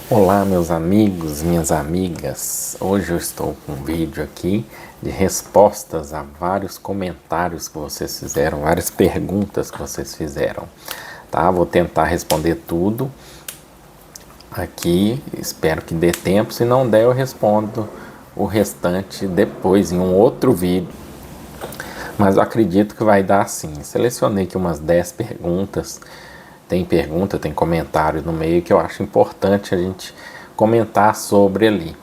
Olá, meus amigos, minhas amigas. Hoje eu estou com um vídeo aqui de respostas a vários comentários que vocês fizeram, várias perguntas que vocês fizeram, tá? Vou tentar responder tudo aqui, espero que dê tempo. Se não der, eu respondo o restante depois em um outro vídeo, mas eu acredito que vai dar sim. Selecionei aqui umas 10 perguntas. Tem pergunta, tem comentário no meio que eu acho importante a gente comentar sobre ali.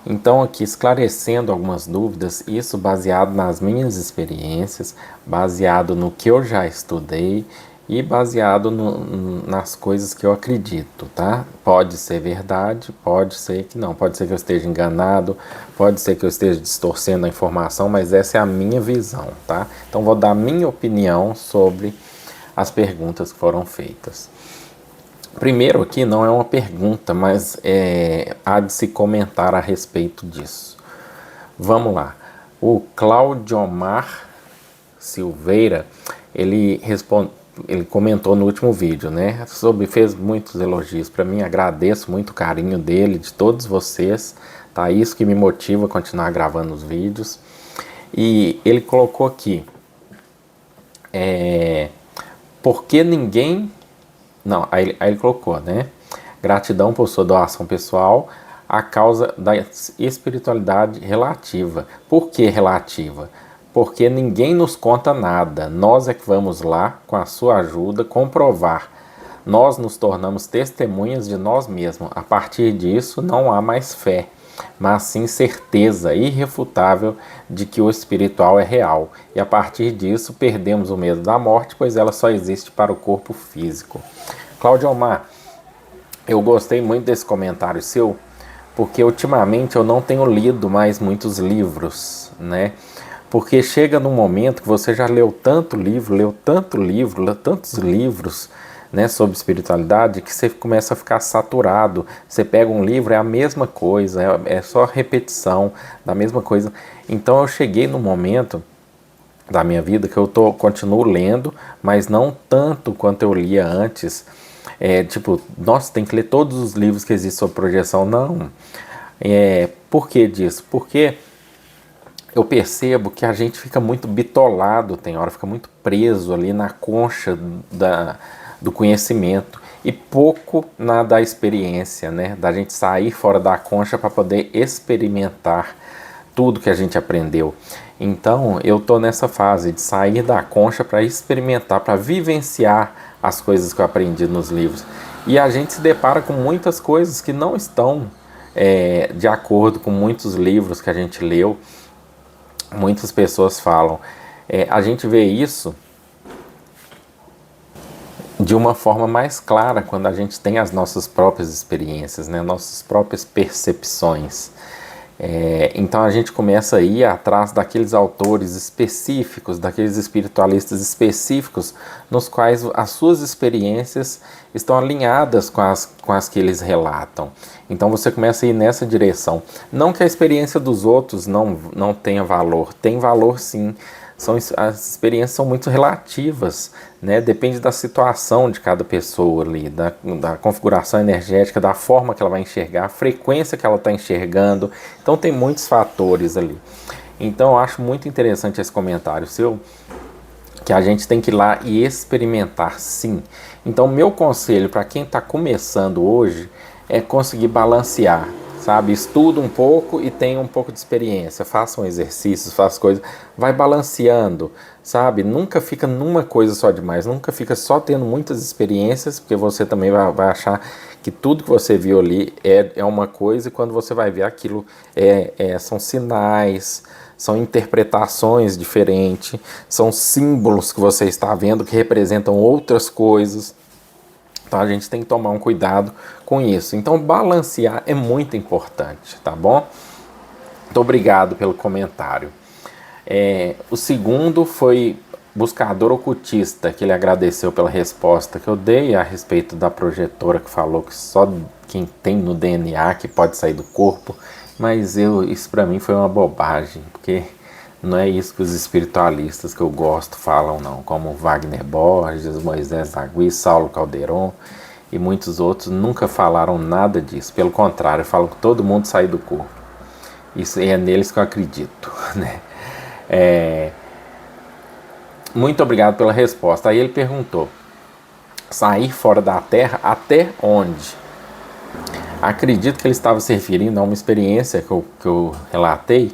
Então aqui esclarecendo algumas dúvidas, isso baseado nas minhas experiências, baseado no que eu já estudei e baseado nas coisas que eu acredito, tá? Pode ser verdade, pode ser que não, pode ser que eu esteja enganado, pode ser que eu esteja distorcendo a informação, mas essa é a minha visão, tá? Então vou dar a minha opinião sobre as perguntas que foram feitas. Primeiro aqui não é uma pergunta, mas há de se comentar a respeito disso. Vamos lá. O Claudiomar Silveira, ele comentou no último vídeo, né? Fez muitos elogios para mim, agradeço muito o carinho dele, de todos vocês, tá? Isso que me motiva a continuar gravando os vídeos. E ele colocou aqui, porque ninguém... Não, aí ele colocou, né? Gratidão por sua doação pessoal, a causa da espiritualidade relativa. Por que relativa? Porque ninguém nos conta nada. Nós é que vamos lá, com a sua ajuda, comprovar. Nós nos tornamos testemunhas de nós mesmos. A partir disso, não há mais fé, mas sim certeza irrefutável de que o espiritual é real. E a partir disso perdemos o medo da morte, pois ela só existe para o corpo físico. Cláudio Omar, eu gostei muito desse comentário seu, porque ultimamente eu não tenho lido mais muitos livros, né? Porque chega num momento que você já leu tanto livro, leu tantos livros, né, sobre espiritualidade, que você começa a ficar saturado. Você pega um livro, é a mesma coisa, é só repetição da mesma coisa. Então eu cheguei num momento da minha vida que eu continuo lendo, mas não tanto quanto eu lia antes. Tipo, nossa, tem que ler todos os livros que existem sobre projeção. Não. Por que disso? Porque eu percebo que a gente fica muito bitolado, tem hora, fica muito preso ali na concha do conhecimento e pouco da experiência, né? Da gente sair fora da concha para poder experimentar tudo que a gente aprendeu. Então eu tô nessa fase de sair da concha para experimentar, para vivenciar as coisas que eu aprendi nos livros. E a gente se depara com muitas coisas que não estão de acordo com muitos livros que a gente leu. Muitas pessoas falam. A gente vê isso de uma forma mais clara quando a gente tem as nossas próprias experiências, né? Nossas próprias percepções. Então a gente começa a ir atrás daqueles autores específicos, daqueles espiritualistas específicos, nos quais as suas experiências estão alinhadas com as que eles relatam. Então você começa a ir nessa direção. Não que a experiência dos outros não tenha valor, tem valor sim. As experiências são muito relativas, né? Depende da situação de cada pessoa ali, da configuração energética, da forma que ela vai enxergar, a frequência que ela está enxergando. Então tem muitos fatores ali. Então eu acho muito interessante esse comentário seu, que a gente tem que ir lá e experimentar sim. Então meu conselho para quem está começando hoje é conseguir balancear, sabe? Estuda um pouco e tenha um pouco de experiência, façam exercícios, faça coisas, vai balanceando, sabe? Nunca fica numa coisa só demais, nunca fica só tendo muitas experiências, porque você também vai achar que tudo que você viu ali é uma coisa, e quando você vai ver aquilo são sinais, são interpretações diferentes, são símbolos que você está vendo que representam outras coisas. Então a gente tem que tomar um cuidado com isso. Então balancear é muito importante, tá bom? Muito obrigado pelo comentário. O segundo foi Buscador Ocultista, que ele agradeceu pela resposta que eu dei a respeito da projetora, que falou que só quem tem no DNA que pode sair do corpo. Mas isso para mim foi uma bobagem, porque não é isso que os espiritualistas que eu gosto falam, não, como Wagner Borges, Moisés Nagui, Saulo Calderon. e muitos outros nunca falaram nada disso. Pelo contrário, falam que todo mundo sai do corpo. Isso é neles que eu acredito, né? Muito obrigado pela resposta. Aí ele perguntou: sair fora da Terra até onde? Acredito que ele estava se referindo a uma experiência que eu relatei,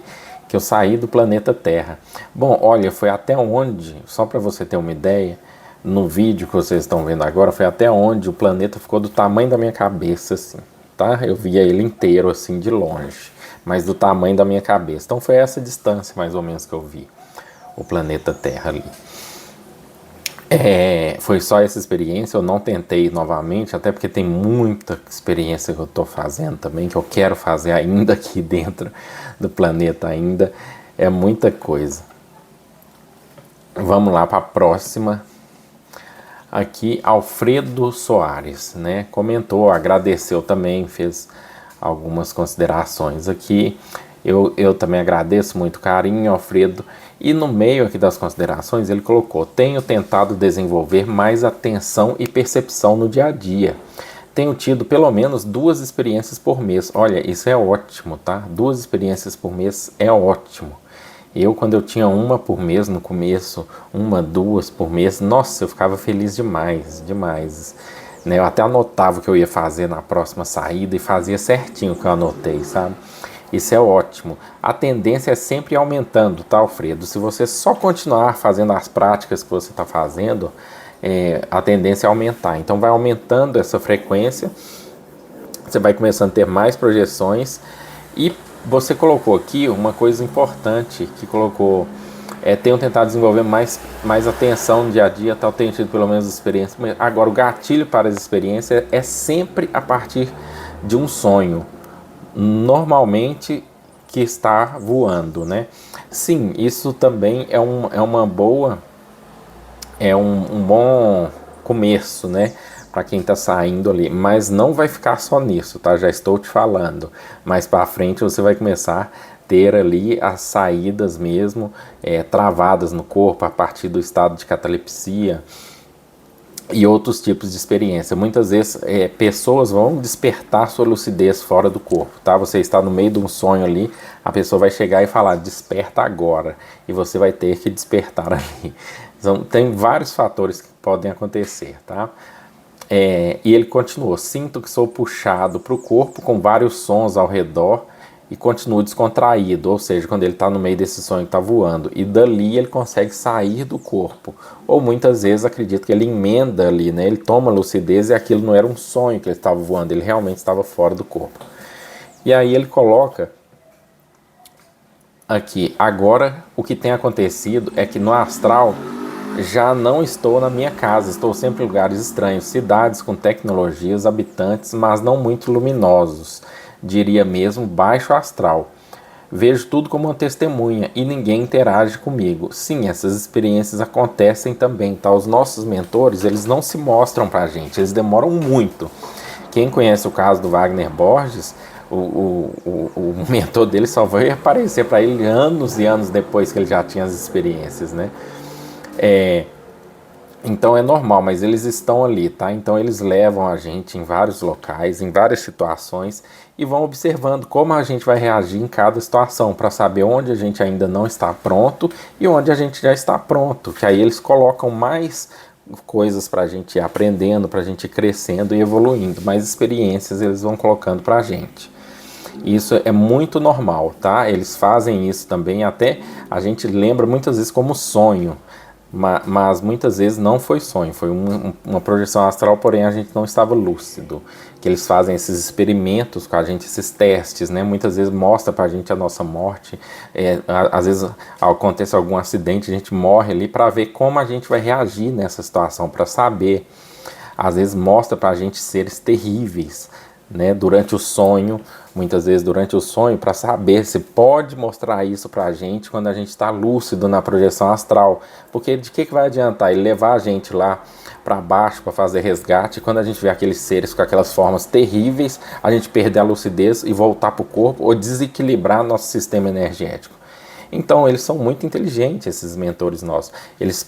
que eu saí do planeta Terra. Bom, olha, foi até onde, só para você ter uma ideia, no vídeo que vocês estão vendo agora, foi até onde o planeta ficou do tamanho da minha cabeça, assim, tá? Eu via ele inteiro, assim, de longe, mas do tamanho da minha cabeça. Então foi essa distância, mais ou menos, que eu vi o planeta Terra ali. Foi só essa experiência, eu não tentei novamente, até porque tem muita experiência que eu estou fazendo também, que eu quero fazer ainda aqui dentro do planeta ainda, é muita coisa. Vamos lá para a próxima. Aqui, Alfredo Soares, né, comentou, agradeceu também, fez algumas considerações aqui. Eu também agradeço muito o carinho, Alfredo. E no meio aqui das considerações ele colocou: tenho tentado desenvolver mais atenção e percepção no dia a dia. Tenho tido pelo menos 2 experiências por mês. Olha, isso é ótimo, tá? 2 experiências por mês é ótimo. Quando eu tinha uma por mês no começo, 1, 2 por mês, nossa, eu ficava feliz demais, demais. Né? Eu até anotava o que eu ia fazer na próxima saída e fazia certinho o que eu anotei, sabe? Isso é ótimo. A tendência é sempre aumentando, tá, Alfredo? Se você só continuar fazendo as práticas que você está fazendo, a tendência é aumentar. Então vai aumentando essa frequência, você vai começando a ter mais projeções. E você colocou aqui uma coisa importante, que colocou: tenho tentado desenvolver mais atenção no dia a dia, tal, tenho tido pelo menos experiência. Agora, o gatilho para as experiências é sempre a partir de um sonho, normalmente que está voando, né? Sim, isso também é um bom começo, né? Para quem está saindo ali, mas não vai ficar só nisso, tá? Já estou te falando. Mais para frente você vai começar a ter ali as saídas mesmo, travadas no corpo a partir do estado de catalepsia e outros tipos de experiência. Muitas vezes pessoas vão despertar sua lucidez fora do corpo, tá? Você está no meio de um sonho ali, a pessoa vai chegar e falar: desperta agora, e você vai ter que despertar ali. Então, tem vários fatores que podem acontecer, tá? E ele continuou: sinto que sou puxado para o corpo com vários sons ao redor e continuo descontraído, ou seja, quando ele está no meio desse sonho que está voando, e dali ele consegue sair do corpo. Ou muitas vezes acredito que ele emenda ali, né? Ele toma lucidez e aquilo não era um sonho que ele estava voando, ele realmente estava fora do corpo. E aí ele coloca aqui: agora o que tem acontecido é que no astral já não estou na minha casa, estou sempre em lugares estranhos, cidades com tecnologias, habitantes, mas não muito luminosos, diria mesmo baixo astral. Vejo tudo como uma testemunha e ninguém interage comigo. Sim, essas experiências acontecem também, tá? Os nossos mentores, eles não se mostram pra gente, eles demoram muito. Quem conhece o caso do Wagner Borges, o mentor dele só vai aparecer para ele anos e anos depois que ele já tinha as experiências, né? Então é normal, mas eles estão ali, tá? Então eles levam a gente em vários locais, em várias situações, e vão observando como a gente vai reagir em cada situação, para saber onde a gente ainda não está pronto e onde a gente já está pronto. Que aí eles colocam mais coisas para a gente ir aprendendo, para a gente ir crescendo e evoluindo, mais experiências eles vão colocando para a gente. Isso é muito normal, tá? Eles fazem isso também, até a gente lembra muitas vezes como sonho. Mas muitas vezes não foi sonho, foi uma projeção astral, porém a gente não estava lúcido. Que eles fazem esses experimentos com a gente, esses testes, né? Muitas vezes mostra pra gente a nossa morte, às vezes acontece algum acidente, a gente morre ali para ver como a gente vai reagir nessa situação, para saber. Às vezes mostra pra gente seres terríveis, né, durante o sonho, muitas vezes durante o sonho, para saber se pode mostrar isso para a gente quando a gente está lúcido na projeção astral, porque de que vai adiantar ele levar a gente lá para baixo para fazer resgate, quando a gente vê aqueles seres com aquelas formas terríveis, a gente perder a lucidez e voltar para o corpo ou desequilibrar nosso sistema energético. Então eles são muito inteligentes, esses mentores nossos, eles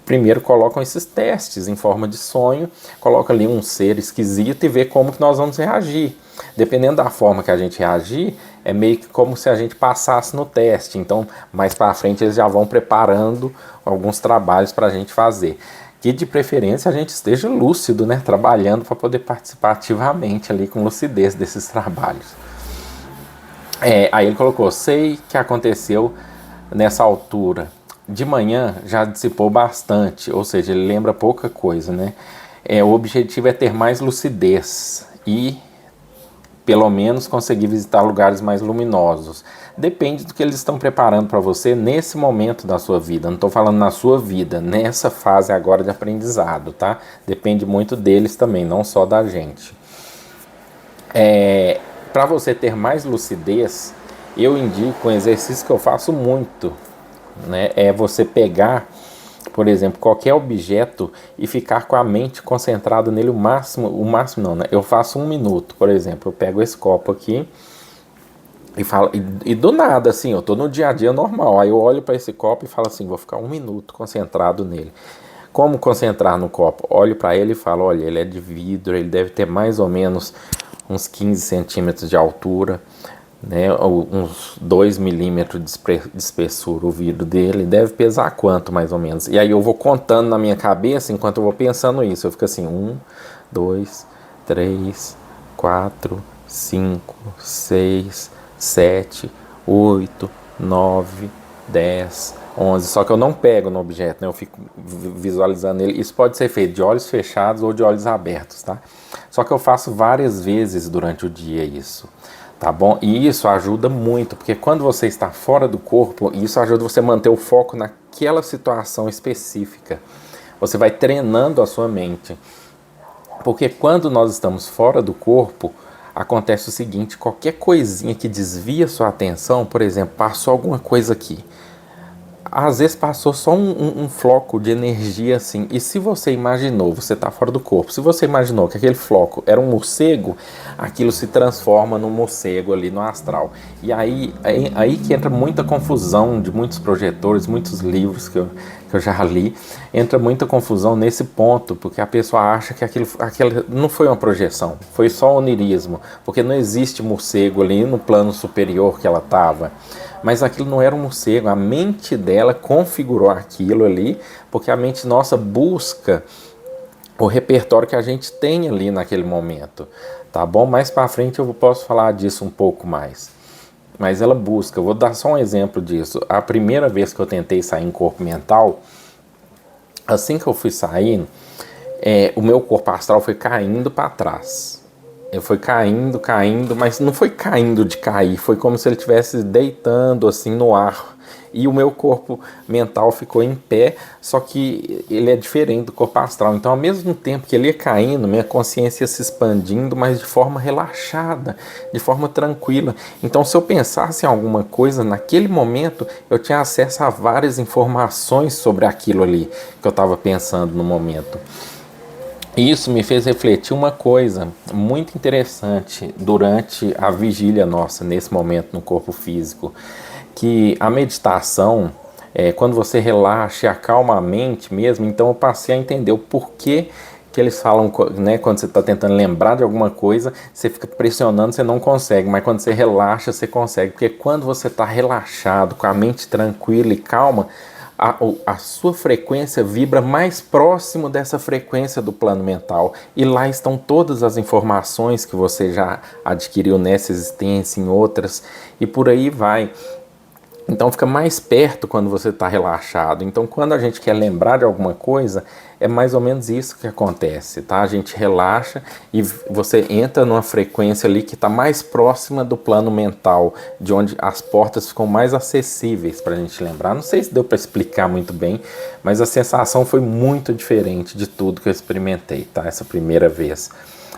primeiro colocam esses testes em forma de sonho, coloca ali um ser esquisito e vê como que nós vamos reagir. Dependendo da forma que a gente reagir, é meio que como se a gente passasse no teste. Então, mais para frente, eles já vão preparando alguns trabalhos para a gente fazer. Que de preferência a gente esteja lúcido, né? Trabalhando para poder participar ativamente ali com lucidez desses trabalhos. Aí ele colocou, sei que aconteceu nessa altura. De manhã já dissipou bastante, ou seja, ele lembra pouca coisa, né? O objetivo é ter mais lucidez e pelo menos conseguir visitar lugares mais luminosos. Depende do que eles estão preparando para você nesse momento da sua vida. Não estou falando na sua vida, nessa fase agora de aprendizado, tá? Depende muito deles também, não só da gente. Para você ter mais lucidez, eu indico um exercício que eu faço muito, né? É você pegar, por exemplo, qualquer objeto e ficar com a mente concentrada nele o máximo não, né? Eu faço 1 minuto, por exemplo, eu pego esse copo aqui e falo, e do nada, assim, eu tô no dia a dia normal, aí eu olho para esse copo e falo assim, vou ficar 1 minuto concentrado nele. Como concentrar no copo? Olho para ele e falo, olha, ele é de vidro, ele deve ter mais ou menos uns 15 centímetros de altura, né, uns 2 milímetros de espessura o vidro dele, deve pesar quanto mais ou menos? E aí eu vou contando na minha cabeça enquanto eu vou pensando isso, eu fico assim, 1, 2, 3, 4, 5, 6, 7, 8, 9, 10, 11, só que eu não pego no objeto, né? Eu fico visualizando ele. Isso pode ser feito de olhos fechados ou de olhos abertos, tá? Só que eu faço várias vezes durante o dia isso, tá bom? E isso ajuda muito, porque quando você está fora do corpo, isso ajuda você a manter o foco naquela situação específica. Você vai treinando a sua mente. Porque quando nós estamos fora do corpo, acontece o seguinte, qualquer coisinha que desvia sua atenção, por exemplo, passou alguma coisa aqui, às vezes passou só um floco de energia assim, e se você imaginou, você está fora do corpo, se você imaginou que aquele floco era um morcego, aquilo se transforma num morcego ali no astral. E aí que entra muita confusão de muitos projetores, muitos livros que eu já li, entra muita confusão nesse ponto, porque a pessoa acha que aquilo não foi uma projeção, foi só onirismo, porque não existe morcego ali no plano superior que ela estava. Mas aquilo não era um morcego, a mente dela configurou aquilo ali, porque a mente nossa busca o repertório que a gente tem ali naquele momento, tá bom? Mais para frente eu posso falar disso um pouco mais. Mas ela busca, eu vou dar só um exemplo disso. A primeira vez que eu tentei sair em corpo mental, assim que eu fui saindo, o meu corpo astral foi caindo para trás. Ele foi caindo, mas não foi caindo de cair, foi como se ele estivesse deitando assim no ar. E o meu corpo mental ficou em pé, só que ele é diferente do corpo astral. Então, ao mesmo tempo que ele ia caindo, minha consciência ia se expandindo, mas de forma relaxada, de forma tranquila. Então, se eu pensasse em alguma coisa, naquele momento, eu tinha acesso a várias informações sobre aquilo ali que eu estava pensando no momento. Isso me fez refletir uma coisa muito interessante durante a vigília nossa, nesse momento no corpo físico, que a meditação, quando você relaxa e acalma a mente mesmo, então eu passei a entender o porquê que eles falam, né, quando você está tentando lembrar de alguma coisa, você fica pressionando, você não consegue, mas quando você relaxa, você consegue, porque quando você está relaxado, com a mente tranquila e calma, a sua frequência vibra mais próximo dessa frequência do plano mental, e lá estão todas as informações que você já adquiriu nessa existência, em outras, e por aí vai. Então fica mais perto quando você está relaxado. Então quando a gente quer lembrar de alguma coisa, é mais ou menos isso que acontece, tá? A gente relaxa e você entra numa frequência ali que está mais próxima do plano mental, de onde as portas ficam mais acessíveis para a gente lembrar. Não sei se deu para explicar muito bem, mas a sensação foi muito diferente de tudo que eu experimentei, tá? Essa primeira vez.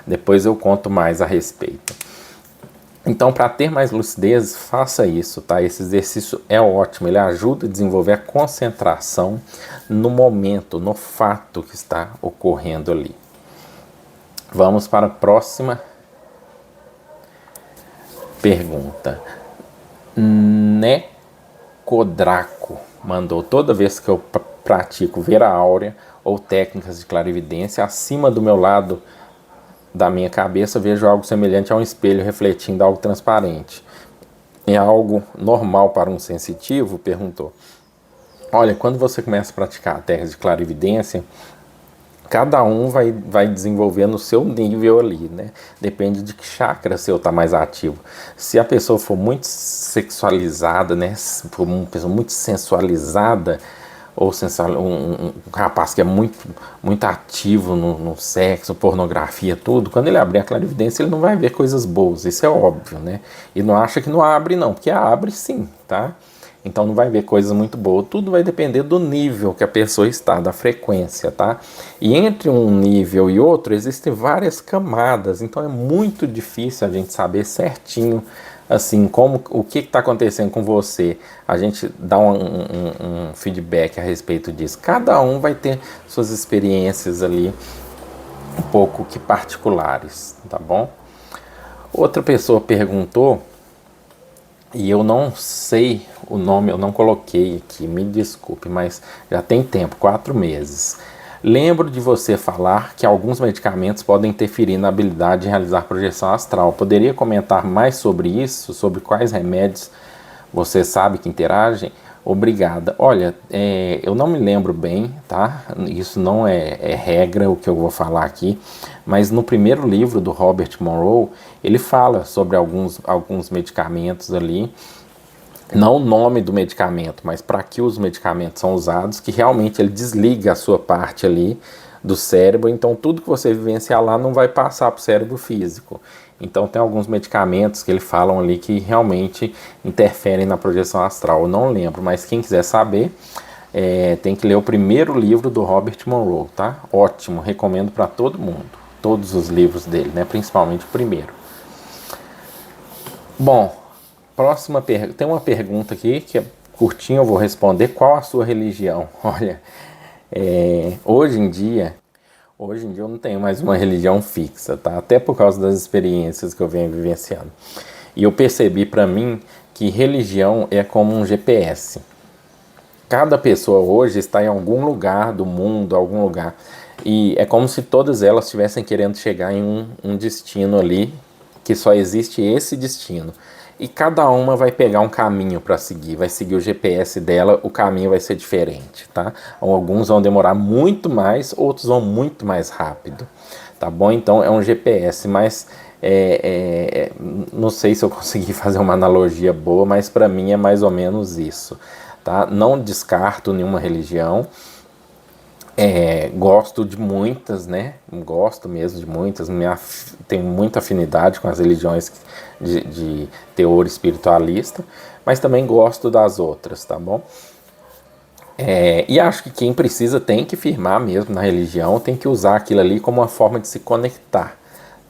Depois eu conto mais a respeito. Então, para ter mais lucidez, faça isso, tá? Esse exercício é ótimo, ele ajuda a desenvolver a concentração no momento, no fato que está ocorrendo ali. Vamos para a próxima pergunta. Necodraco Mandou: toda vez que eu pratico ver a áurea ou técnicas de clarividência, acima do meu lado da minha cabeça vejo algo semelhante a um espelho refletindo algo transparente. É algo normal para um sensitivo? Perguntou. Olha, quando você começa a praticar técnicas de clarividência, cada um vai desenvolvendo o seu nível ali, né? Depende de que chakra seu está mais ativo. Se a pessoa for muito sexualizada, né? Se for uma pessoa muito sensualizada, ou um rapaz que é muito ativo no sexo, pornografia, tudo, quando ele abrir a clarividência, ele não vai ver coisas boas, isso é óbvio, né? E não acha que não abre, não, porque abre sim, tá? Então não vai ver coisas muito boas. Tudo vai depender do nível que a pessoa está, da frequência, tá? E entre um nível e outro existem várias camadas, então é muito difícil a gente saber certinho assim, como, o que está acontecendo com você, a gente dá um feedback a respeito disso. Cada um vai ter suas experiências ali um pouco que particulares, tá bom? Outra pessoa perguntou, e eu não sei o nome, eu não coloquei aqui, me desculpe, mas já tem tempo, 4 meses. Lembro de você falar que alguns medicamentos podem interferir na habilidade de realizar projeção astral. Poderia comentar mais sobre isso? Sobre quais remédios você sabe que interagem? Obrigada. Olha, eu não me lembro bem, tá? Isso não é regra o que eu vou falar aqui, mas no primeiro livro do Robert Monroe, ele fala sobre alguns medicamentos ali, não o nome do medicamento, mas para que os medicamentos são usados, que realmente ele desliga a sua parte ali do cérebro, então tudo que você vivenciar lá não vai passar para o cérebro físico. Então tem alguns medicamentos que ele falam ali que realmente interferem na projeção astral. Eu não lembro, mas quem quiser saber, tem que ler o primeiro livro do Robert Monroe, tá? Ótimo, recomendo para todo mundo. Todos os livros dele, né? Principalmente o primeiro. Bom, próxima pergunta. Tem uma pergunta aqui que é curtinha, eu vou responder. Qual a sua religião? Olha, hoje em dia eu não tenho mais uma religião fixa, tá? Até por causa das experiências que eu venho vivenciando. E eu percebi para mim que religião é como um GPS. Cada pessoa hoje está em algum lugar do mundo, algum lugar. E é como se todas elas estivessem querendo chegar em um destino ali, que só existe esse destino. E cada uma vai pegar um caminho para seguir, vai seguir o GPS dela, o caminho vai ser diferente, tá? Alguns vão demorar muito mais, outros vão muito mais rápido, tá bom? Então é um GPS, mas não sei se eu consegui fazer uma analogia boa, mas para mim é mais ou menos isso, tá? Não descarto nenhuma religião. Gosto de muitas, né? Gosto mesmo de muitas. Tenho muita afinidade com as religiões de teor espiritualista, mas também gosto das outras, tá bom? E acho que quem precisa tem que firmar mesmo na religião, tem que usar aquilo ali como uma forma de se conectar,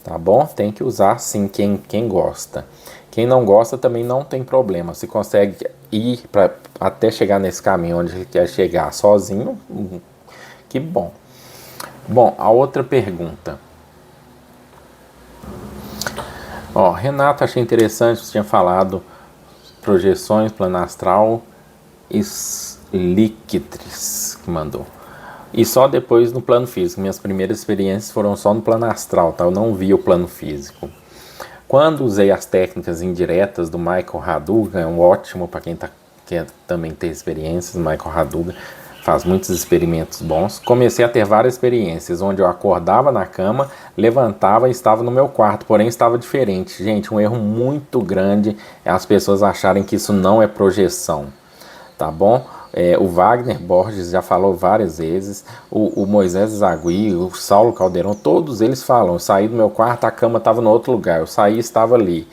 tá bom? Tem que usar sim quem gosta. Quem não gosta também não tem problema. Se consegue ir até chegar nesse caminho onde ele quer chegar sozinho, que bom. Bom, a outra pergunta. Renato, achei interessante, você tinha falado projeções, plano astral, Slicktris, que mandou. E só depois no plano físico. Minhas primeiras experiências foram só no plano astral, tá? Eu não vi o plano físico. Quando usei as técnicas indiretas do Michael Raduga, é um ótimo para quem quer também ter experiências, Michael Raduga faz muitos experimentos bons. Comecei a ter várias experiências, onde eu acordava na cama, levantava e estava no meu quarto, porém estava diferente. Gente, um erro muito grande é as pessoas acharem que isso não é projeção, tá bom? O Wagner Borges já falou várias vezes, o Moisés Zagui, o Saulo Caldeirão, todos eles falam: eu saí do meu quarto, a cama estava no outro lugar, eu saí e estava ali.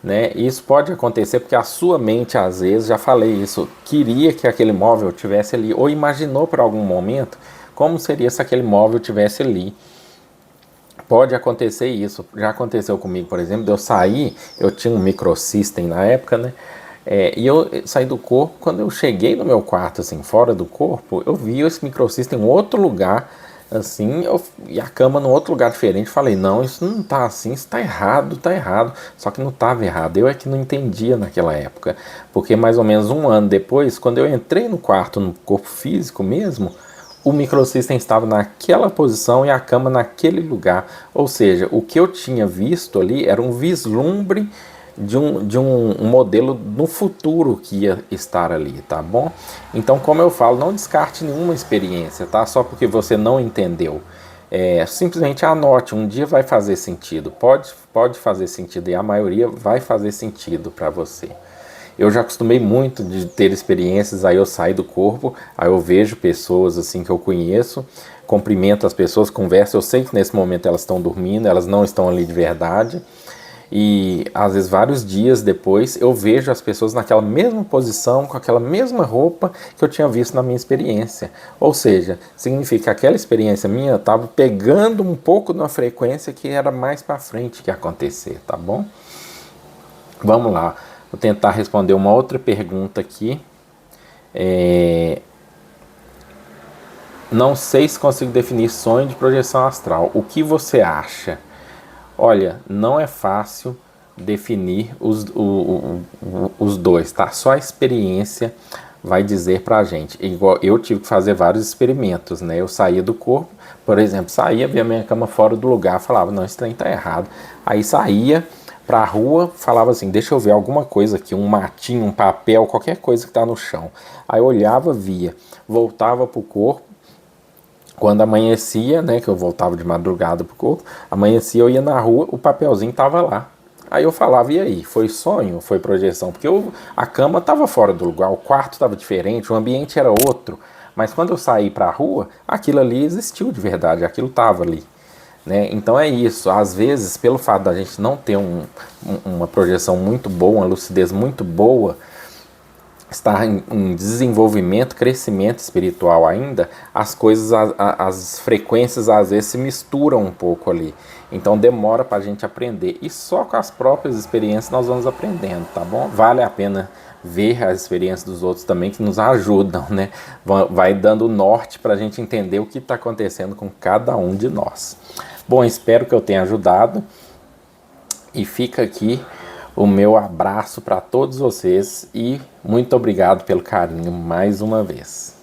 Né? Isso pode acontecer porque a sua mente, às vezes, já falei isso, queria que aquele móvel tivesse ali, ou imaginou por algum momento como seria se aquele móvel tivesse ali. Pode acontecer isso, já aconteceu comigo, por exemplo, eu saí, eu tinha um microsystem na época, né? E eu saí do corpo, quando eu cheguei no meu quarto, assim, fora do corpo, eu vi esse microsystem em outro lugar, assim, e a cama num outro lugar diferente. Falei, não, isso não tá assim, isso tá errado, tá errado. Só que não estava errado, eu é que não entendia naquela época. Porque mais ou menos um ano depois, quando eu entrei no quarto, no corpo físico mesmo, o microsystem estava naquela posição e a cama naquele lugar. Ou seja, o que eu tinha visto ali era um vislumbre de um modelo no futuro que ia estar ali, tá bom? Então, como eu falo, não descarte nenhuma experiência, tá? Só porque você não entendeu. Simplesmente anote, um dia vai fazer sentido, pode fazer sentido e a maioria vai fazer sentido para você. Eu já acostumei muito de ter experiências, aí eu saio do corpo, aí eu vejo pessoas assim que eu conheço, cumprimento as pessoas, converso, eu sei que nesse momento elas estão dormindo, elas não estão ali de verdade, e às vezes vários dias depois eu vejo as pessoas naquela mesma posição, com aquela mesma roupa que eu tinha visto na minha experiência. Ou seja, significa que aquela experiência minha estava pegando um pouco de uma frequência que era mais para frente que ia acontecer, tá bom? Vamos lá, vou tentar responder uma outra pergunta aqui. Não sei se consigo definir sonho de projeção astral. O que você acha? Olha, não é fácil definir os dois, tá? Só a experiência vai dizer pra gente. Igual eu tive que fazer vários experimentos, né? Eu saía do corpo, por exemplo, saía, via minha cama fora do lugar, falava, não, esse trem tá errado. Aí saía pra rua, falava assim, deixa eu ver alguma coisa aqui, um matinho, um papel, qualquer coisa que tá no chão. Aí eu olhava, via, voltava pro corpo. Quando amanhecia, né, que eu voltava de madrugada pro corpo, amanhecia, eu ia na rua, o papelzinho tava lá. Aí eu falava, e aí, foi sonho, foi projeção? Porque a cama tava fora do lugar, o quarto tava diferente, o ambiente era outro. Mas quando eu saí pra rua, aquilo ali existiu de verdade, aquilo tava ali. Né? Então é isso, às vezes, pelo fato da gente não ter uma projeção muito boa, uma lucidez muito boa, estar em desenvolvimento, crescimento espiritual ainda, as coisas, as frequências às vezes se misturam um pouco ali. Então demora para a gente aprender. E só com as próprias experiências nós vamos aprendendo, tá bom? Vale a pena ver as experiências dos outros também, que nos ajudam, né? Vai dando norte para a gente entender o que está acontecendo com cada um de nós. Bom, espero que eu tenha ajudado. E fica aqui o meu abraço para todos vocês e muito obrigado pelo carinho mais uma vez.